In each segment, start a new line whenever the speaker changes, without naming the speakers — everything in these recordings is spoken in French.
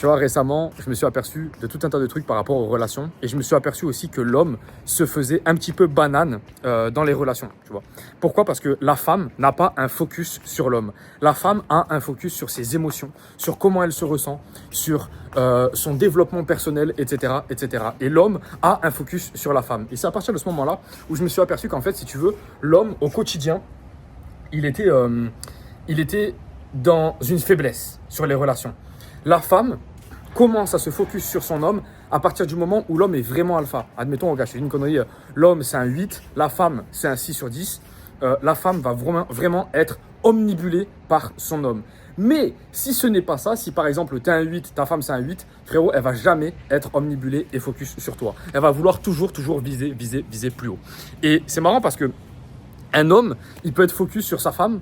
Tu vois, récemment, je me suis aperçu de tout un tas de trucs par rapport aux relations et je me suis aperçu aussi que l'homme se faisait un petit peu banane dans les relations, tu vois. Pourquoi? Parce que la femme n'a pas un focus sur l'homme. La femme a un focus sur ses émotions, sur comment elle se ressent, sur son développement personnel, etc., etc. Et l'homme a un focus sur la femme. Et c'est à partir de ce moment-là où je me suis aperçu qu'en fait, si tu veux, l'homme, au quotidien, il était dans une faiblesse sur les relations. La femme commence à se focus sur son homme à partir du moment où l'homme est vraiment alpha. Admettons, regarde, je te dis une connerie, l'homme c'est un 8, la femme c'est un 6 sur 10. La femme va vraiment être omnibulée par son homme. Mais si ce n'est pas ça, si par exemple tu es un 8, ta femme c'est un 8, frérot, elle va jamais être omnibulée et focus sur toi. Elle va vouloir toujours viser plus haut. Et c'est marrant parce que un homme, il peut être focus sur sa femme.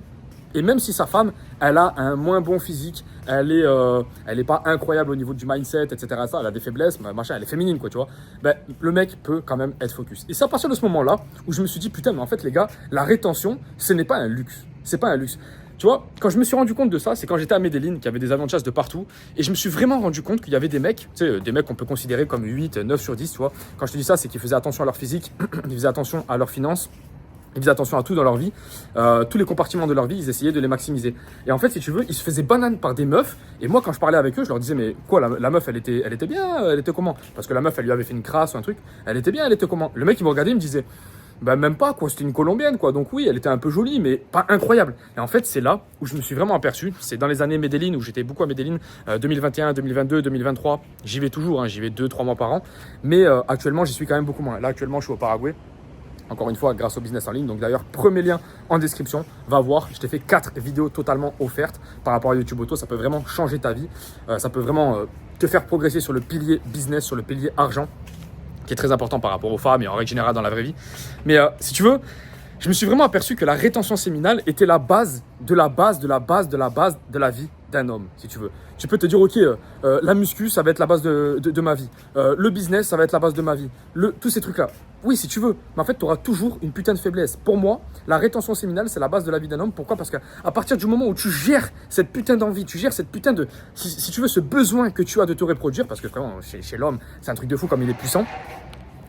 Et même si sa femme, elle a un moins bon physique, elle est pas incroyable au niveau du mindset, etc. Ça, elle a des faiblesses, machin, elle est féminine, quoi, tu vois. Ben, le mec peut quand même être focus. Et c'est à partir de ce moment-là où je me suis dit, putain, mais en fait, les gars, la rétention, ce n'est pas un luxe. C'est pas un luxe. Tu vois, quand je me suis rendu compte de ça, c'est quand j'étais à Medellin, qu'il y avait des avions de chasse de partout. Et je me suis vraiment rendu compte qu'il y avait des mecs, tu sais, des mecs qu'on peut considérer comme 8, 9 sur 10, tu vois. Quand je te dis ça, c'est qu'ils faisaient attention à leur physique, ils faisaient attention à leurs finances. Ils faisaient attention à tout dans leur vie, tous les compartiments de leur vie, ils essayaient de les maximiser. Et en fait, si tu veux, ils se faisaient banane par des meufs. Et moi, quand je parlais avec eux, je leur disais, mais quoi, la meuf, elle était bien, elle était comment? Parce que la meuf, elle lui avait fait une crasse ou un truc. Elle était bien, elle était comment? Le mec, il me regardait, il me disait, bah même pas, quoi, c'était une Colombienne, quoi. Donc oui, elle était un peu jolie, mais pas incroyable. Et en fait, c'est là où je me suis vraiment aperçu. C'est dans les années Medellin, où j'étais beaucoup à Medellin, 2021, 2022, 2023. J'y vais toujours, hein, j'y vais 2-3 mois par an. Mais actuellement, j'y suis quand même beaucoup moins. Là, actuellement, je suis au Paraguay. Encore une fois, grâce au business en ligne. Donc d'ailleurs, premier lien en description. Va voir, je t'ai fait 4 vidéos totalement offertes par rapport à YouTube Auto. Ça peut vraiment changer ta vie. Ça peut vraiment te faire progresser sur le pilier business, sur le pilier argent, qui est très important par rapport aux femmes et en règle générale dans la vraie vie. Mais si tu veux, je me suis vraiment aperçu que la rétention séminale était la base de la base de la base de la base de la vie d'un homme, si tu veux. Tu peux te dire, ok, la muscu, ça va être la base de ma vie. Le business, ça va être la base de ma vie. Tous ces trucs-là. Oui, si tu veux. Mais en fait, tu auras toujours une putain de faiblesse. Pour moi, la rétention séminale, c'est la base de la vie d'un homme. Pourquoi? Parce qu'à partir du moment où tu gères cette putain d'envie, tu gères cette putain de... Si tu veux, ce besoin que tu as de te reproduire, parce que vraiment, chez l'homme, c'est un truc de fou comme il est puissant.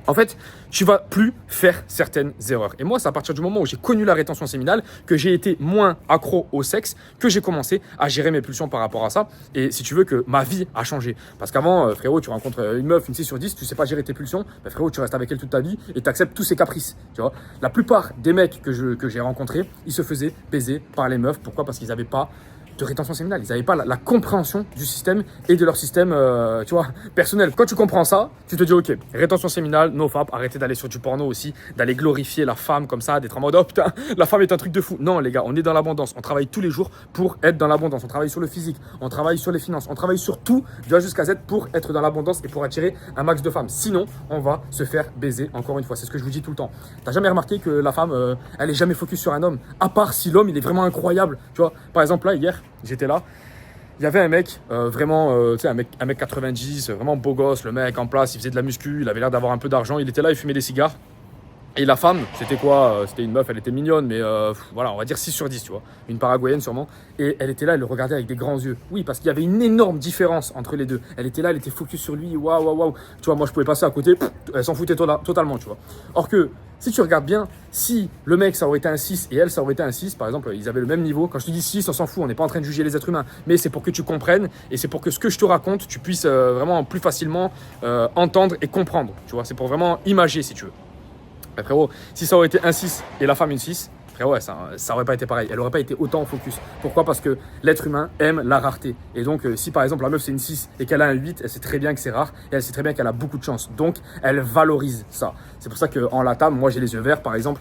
En fait, tu vas plus faire certaines erreurs. Et moi, c'est à partir du moment où j'ai connu la rétention séminale, que j'ai été moins accro au sexe, que j'ai commencé à gérer mes pulsions par rapport à ça. Et si tu veux que ma vie a changé. Parce qu'avant, frérot, tu rencontres une meuf, une 6 sur 10, tu sais pas gérer tes pulsions, bah, frérot, tu restes avec elle toute ta vie et tu acceptes tous ses caprices. Tu vois, la plupart des mecs que j'ai rencontrés, ils se faisaient baiser par les meufs. Pourquoi? Parce qu'ils n'avaient pas de rétention séminale. Ils n'avaient pas la compréhension du système et de leur système tu vois, personnel. Quand tu comprends ça, tu te dis ok, rétention séminale, nofap, arrêtez d'aller sur du porno aussi, d'aller glorifier la femme comme ça, d'être en mode oh putain, la femme est un truc de fou. Non les gars, on est dans l'abondance, on travaille tous les jours pour être dans l'abondance, on travaille sur le physique, on travaille sur les finances, on travaille sur tout, de A jusqu'à Z pour être dans l'abondance et pour attirer un max de femmes. Sinon, on va se faire baiser encore une fois. C'est ce que je vous dis tout le temps. T'as jamais remarqué que la femme, elle est jamais focus sur un homme, à part si l'homme il est vraiment incroyable. Tu vois, par exemple là hier, j'étais là, il y avait un mec, vraiment, tu sais, un mec 90, vraiment beau gosse, le mec en place, il faisait de la muscu, il avait l'air d'avoir un peu d'argent, il était là, il fumait des cigares. Et la femme, c'était quoi? C'était une meuf, elle était mignonne, mais voilà, on va dire 6 sur 10, tu vois. Une paraguayenne sûrement. Et elle était là, elle le regardait avec des grands yeux. Oui, parce qu'il y avait une énorme différence entre les deux. Elle était là, elle était focus sur lui, waouh, waouh, waouh. Tu vois, moi je pouvais passer à côté, elle s'en foutait totalement, tu vois. Or que, si tu regardes bien, si le mec ça aurait été un 6 et elle ça aurait été un 6, par exemple, ils avaient le même niveau. Quand je te dis 6, on s'en fout, on n'est pas en train de juger les êtres humains. Mais c'est pour que tu comprennes et c'est pour que ce que je te raconte, tu puisses vraiment plus facilement entendre et comprendre. Tu vois, c'est pour vraiment imager si tu veux. Mais frérot, si ça aurait été un 6 et la femme une 6, frérot, ouais, ça aurait pas été pareil. Elle aurait pas été autant en focus. Pourquoi? Parce que l'être humain aime la rareté. Et donc, si par exemple la meuf c'est une 6 et qu'elle a un 8, elle sait très bien que c'est rare et elle sait très bien qu'elle a beaucoup de chance. Donc, elle valorise ça. C'est pour ça qu'en LATAM, moi j'ai les yeux verts par exemple.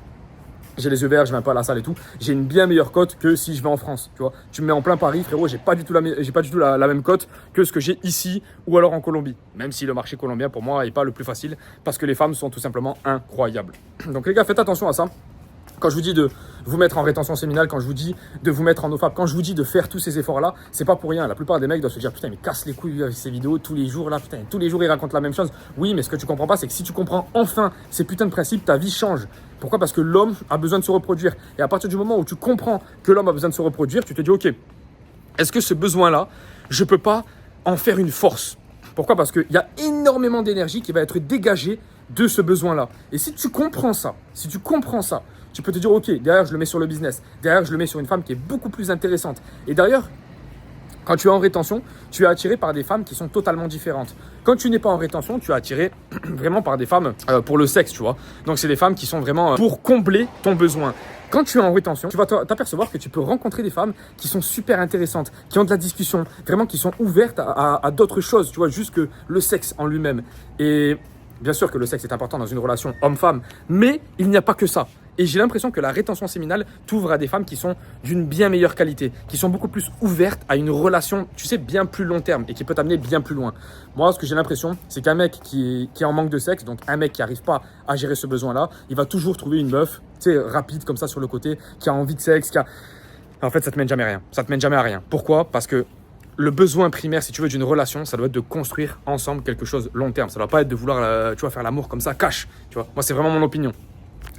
J'ai les yeux verts, je vais un peu à la salle et tout. J'ai une bien meilleure cote que si je vais en France. Tu vois, tu me mets en plein Paris, frérot, j'ai pas du tout la même cote que ce que j'ai ici ou alors en Colombie. Même si le marché colombien pour moi est pas le plus facile parce que les femmes sont tout simplement incroyables. Donc les gars, faites attention à ça. Quand je vous dis de vous mettre en rétention séminale, quand je vous dis de vous mettre en nofap, quand je vous dis de faire tous ces efforts-là, c'est pas pour rien. La plupart des mecs doivent se dire putain, mais casse les couilles avec ces vidéos tous les jours là, putain, tous les jours ils racontent la même chose. Oui, mais ce que tu comprends pas, c'est que si tu comprends enfin ces putains de principes, ta vie change. Pourquoi? Parce que l'homme a besoin de se reproduire. Et à partir du moment où tu comprends que l'homme a besoin de se reproduire, tu te dis ok, est-ce que ce besoin-là, je peux pas en faire une force. Pourquoi? Parce qu'il y a énormément d'énergie qui va être dégagée de ce besoin-là. Et si tu comprends ça, tu peux te dire, ok, derrière, je le mets sur le business. Derrière, je le mets sur une femme qui est beaucoup plus intéressante. Et d'ailleurs, quand tu es en rétention, tu es attiré par des femmes qui sont totalement différentes. Quand tu n'es pas en rétention, tu es attiré vraiment par des femmes pour le sexe, tu vois. Donc, c'est des femmes qui sont vraiment pour combler ton besoin. Quand tu es en rétention, tu vas t'apercevoir que tu peux rencontrer des femmes qui sont super intéressantes, qui ont de la discussion, vraiment qui sont ouvertes à d'autres choses, tu vois, juste que le sexe en lui-même. Et bien sûr que le sexe est important dans une relation homme-femme, mais il n'y a pas que ça. Et j'ai l'impression que la rétention séminale t'ouvre à des femmes qui sont d'une bien meilleure qualité, qui sont beaucoup plus ouvertes à une relation, tu sais, bien plus long terme et qui peut t'amener bien plus loin. Moi, ce que j'ai l'impression, c'est qu'un mec qui est en manque de sexe, donc un mec qui n'arrive pas à gérer ce besoin-là, il va toujours trouver une meuf, tu sais, rapide comme ça sur le côté, qui a envie de sexe, En fait, ça te mène jamais à rien. Ça te mène jamais à rien. Pourquoi? Parce que le besoin primaire, si tu veux, d'une relation, ça doit être de construire ensemble quelque chose long terme. Ça ne doit pas être de vouloir, tu vois, faire l'amour comme ça, cash. Tu vois, moi, c'est vraiment mon opinion.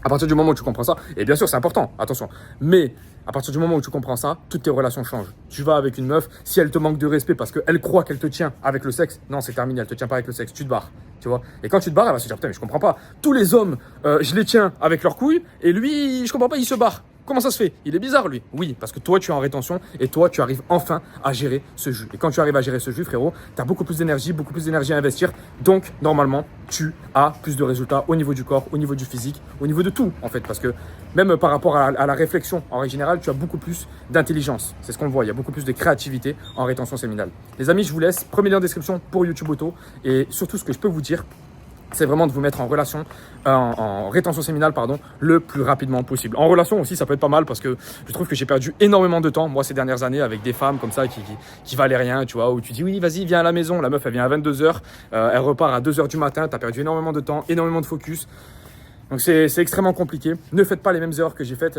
À partir du moment où tu comprends ça, et bien sûr c'est important, attention, mais à partir du moment où tu comprends ça, toutes tes relations changent. Tu vas avec une meuf, si elle te manque de respect parce qu'elle croit qu'elle te tient avec le sexe, non c'est terminé, elle te tient pas avec le sexe, tu te barres, tu vois. Et quand tu te barres, elle va se dire putain mais je comprends pas, tous les hommes, je les tiens avec leurs couilles et lui, je comprends pas, il se barre. Comment ça se fait? Il est bizarre lui. Oui, parce que toi tu es en rétention et toi tu arrives enfin à gérer ce jus. Et quand tu arrives à gérer ce jus, frérot, tu as beaucoup plus d'énergie à investir. Donc normalement, tu as plus de résultats au niveau du corps, au niveau du physique, au niveau de tout en fait. Parce que même par rapport à la réflexion, en règle générale, tu as beaucoup plus d'intelligence. C'est ce qu'on voit, il y a beaucoup plus de créativité en rétention séminale. Les amis, je vous laisse. Premier lien en description pour YouTube Auto. Et surtout, ce que je peux vous dire, c'est vraiment de vous mettre en relation, en rétention séminale, le plus rapidement possible. En relation aussi, ça peut être pas mal parce que je trouve que j'ai perdu énormément de temps, moi, ces dernières années, avec des femmes comme ça qui valaient rien, tu vois, où tu dis oui, vas-y, viens à la maison. La meuf, elle vient à 22h, elle repart à 2h du matin, tu as perdu énormément de temps, énormément de focus. Donc c'est extrêmement compliqué. Ne faites pas les mêmes erreurs que j'ai faites,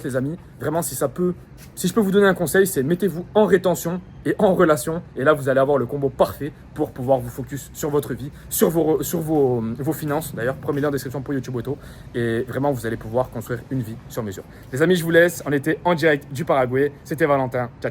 les amis. Vraiment, si je peux vous donner un conseil, c'est mettez-vous en rétention et en relation. Et là, vous allez avoir le combo parfait pour pouvoir vous focus sur votre vie, sur vos finances. D'ailleurs, premier lien en description pour YouTube Auto. Et vraiment, vous allez pouvoir construire une vie sur mesure. Les amis, je vous laisse. On était en direct du Paraguay. C'était Valentin. Ciao, ciao.